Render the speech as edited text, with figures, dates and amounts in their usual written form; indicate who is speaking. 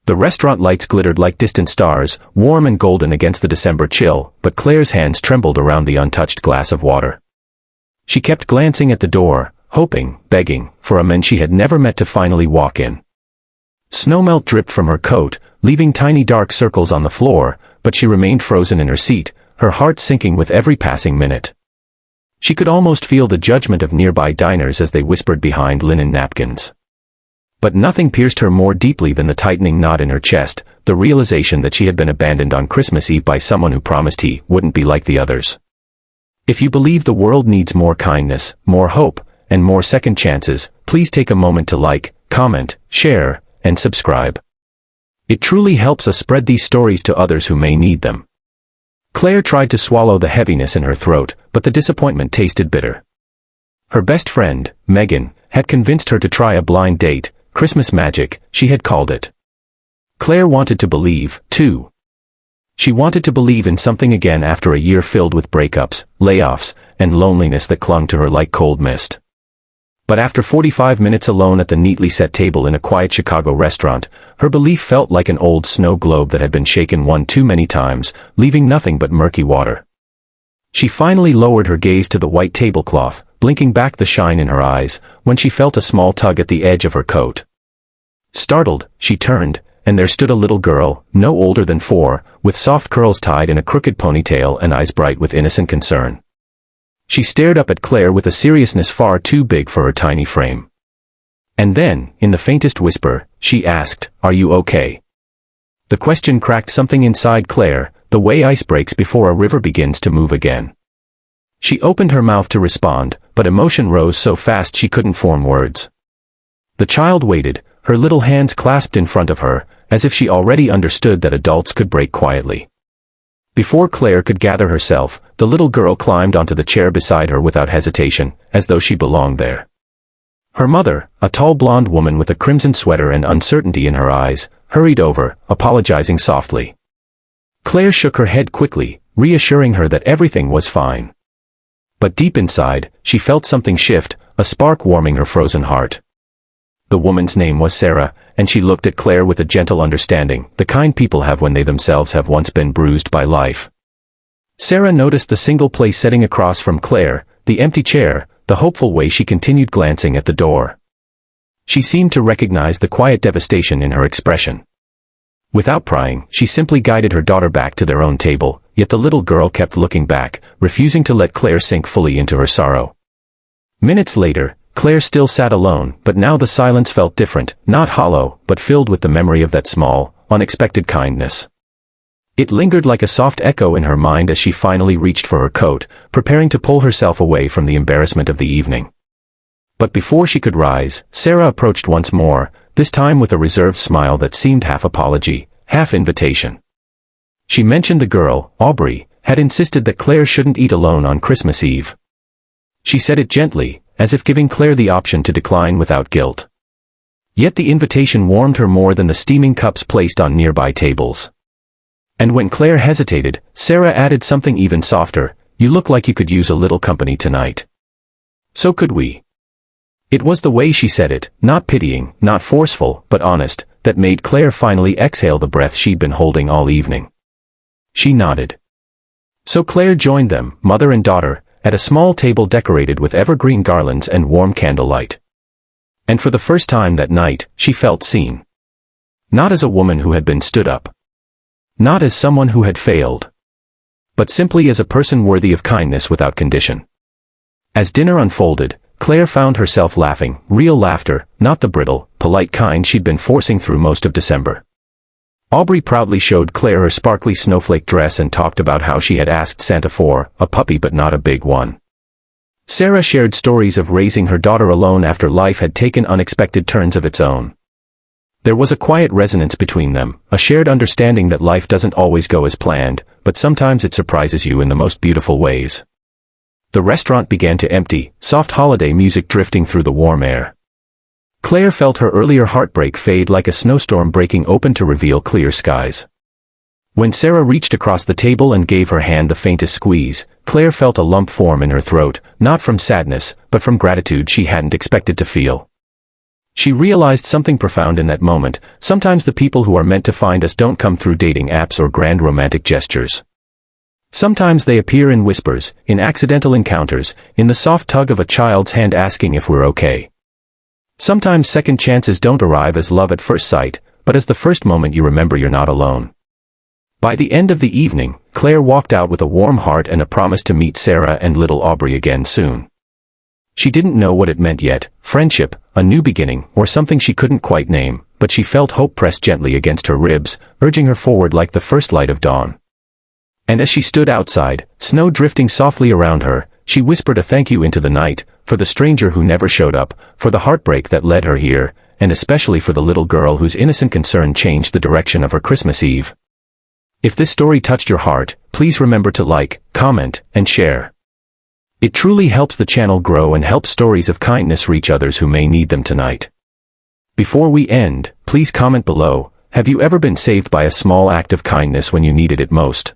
Speaker 1: The restaurant lights glittered like distant stars, warm and golden against the December chill, but Claire's hands trembled around the untouched glass of water. She kept glancing at the door, hoping, begging, for a man she had never met to finally walk in. Snowmelt dripped from her coat, leaving tiny dark circles on the floor, but she remained frozen in her seat, her heart sinking with every passing minute. She could almost feel the judgment of nearby diners as they whispered behind linen napkins. But nothing pierced her more deeply than the tightening knot in her chest, the realization that she had been abandoned on Christmas Eve by someone who promised he wouldn't be like the others. If you believe the world needs more kindness, more hope, and more second chances, please take a moment to like, comment, share, and subscribe. It truly helps us spread these stories to others who may need them. Claire tried to swallow the heaviness in her throat, but the disappointment tasted bitter. Her best friend, Megan, had convinced her to try a blind date, Christmas magic, she had called it. Claire wanted to believe, too. She wanted to believe in something again after a year filled with breakups, layoffs, and loneliness that clung to her like cold mist. But after 45 minutes alone at the neatly set table in a quiet Chicago restaurant, her belief felt like an old snow globe that had been shaken one too many times, leaving nothing but murky water. She finally lowered her gaze to the white tablecloth, blinking back the shine in her eyes, when she felt a small tug at the edge of her coat. Startled, she turned, and there stood a little girl, no older than 4, with soft curls tied in a crooked ponytail and eyes bright with innocent concern. She stared up at Claire with a seriousness far too big for her tiny frame. And then, in the faintest whisper, she asked, "Are you okay?" The question cracked something inside Claire, the way ice breaks before a river begins to move again. She opened her mouth to respond, but emotion rose so fast she couldn't form words. The child waited, her little hands clasped in front of her, as if she already understood that adults could break quietly. Before Claire could gather herself, the little girl climbed onto the chair beside her without hesitation, as though she belonged there. Her mother, a tall blonde woman with a crimson sweater and uncertainty in her eyes, hurried over, apologizing softly. Claire shook her head quickly, reassuring her that everything was fine. But deep inside, she felt something shift, a spark warming her frozen heart. The woman's name was Sarah, and she looked at Claire with a gentle understanding, the kind people have when they themselves have once been bruised by life. Sarah noticed the single place sitting across from Claire, the empty chair, the hopeful way she continued glancing at the door. She seemed to recognize the quiet devastation in her expression. Without prying, she simply guided her daughter back to their own table, yet the little girl kept looking back, refusing to let Claire sink fully into her sorrow. Minutes later, Claire still sat alone, but now the silence felt different, not hollow, but filled with the memory of that small, unexpected kindness. It lingered like a soft echo in her mind as she finally reached for her coat, preparing to pull herself away from the embarrassment of the evening. But before she could rise, Sarah approached once more, this time with a reserved smile that seemed half apology, half invitation. She mentioned the girl, Aubrey, had insisted that Claire shouldn't eat alone on Christmas Eve. She said it gently, as if giving Claire the option to decline without guilt. Yet the invitation warmed her more than the steaming cups placed on nearby tables. And when Claire hesitated, Sarah added something even softer, "You look like you could use a little company tonight." "So could we." It was the way she said it, not pitying, not forceful, but honest, that made Claire finally exhale the breath she'd been holding all evening. She nodded. So Claire joined them, mother and daughter, at a small table decorated with evergreen garlands and warm candlelight. And for the first time that night, she felt seen. Not as a woman who had been stood up. Not as someone who had failed. But simply as a person worthy of kindness without condition. As dinner unfolded, Claire found herself laughing, real laughter, not the brittle, polite kind she'd been forcing through most of December. Aubrey proudly showed Claire her sparkly snowflake dress and talked about how she had asked Santa for a puppy but not a big one. Sarah shared stories of raising her daughter alone after life had taken unexpected turns of its own. There was a quiet resonance between them, a shared understanding that life doesn't always go as planned, but sometimes it surprises you in the most beautiful ways. The restaurant began to empty, soft holiday music drifting through the warm air. Claire felt her earlier heartbreak fade like a snowstorm breaking open to reveal clear skies. When Sarah reached across the table and gave her hand the faintest squeeze, Claire felt a lump form in her throat, not from sadness, but from gratitude she hadn't expected to feel. She realized something profound in that moment. Sometimes the people who are meant to find us don't come through dating apps or grand romantic gestures. Sometimes they appear in whispers, in accidental encounters, in the soft tug of a child's hand asking if we're okay. Sometimes second chances don't arrive as love at first sight, but as the first moment you remember you're not alone. By the end of the evening, Claire walked out with a warm heart and a promise to meet Sarah and little Aubrey again soon. She didn't know what it meant yet, friendship, a new beginning, or something she couldn't quite name, but she felt hope press gently against her ribs, urging her forward like the first light of dawn. And as she stood outside, snow drifting softly around her, she whispered a thank you into the night, for the stranger who never showed up, for the heartbreak that led her here, and especially for the little girl whose innocent concern changed the direction of her Christmas Eve. If this story touched your heart, please remember to like, comment, and share. It truly helps the channel grow and helps stories of kindness reach others who may need them tonight. Before we end, please comment below, have you ever been saved by a small act of kindness when you needed it most?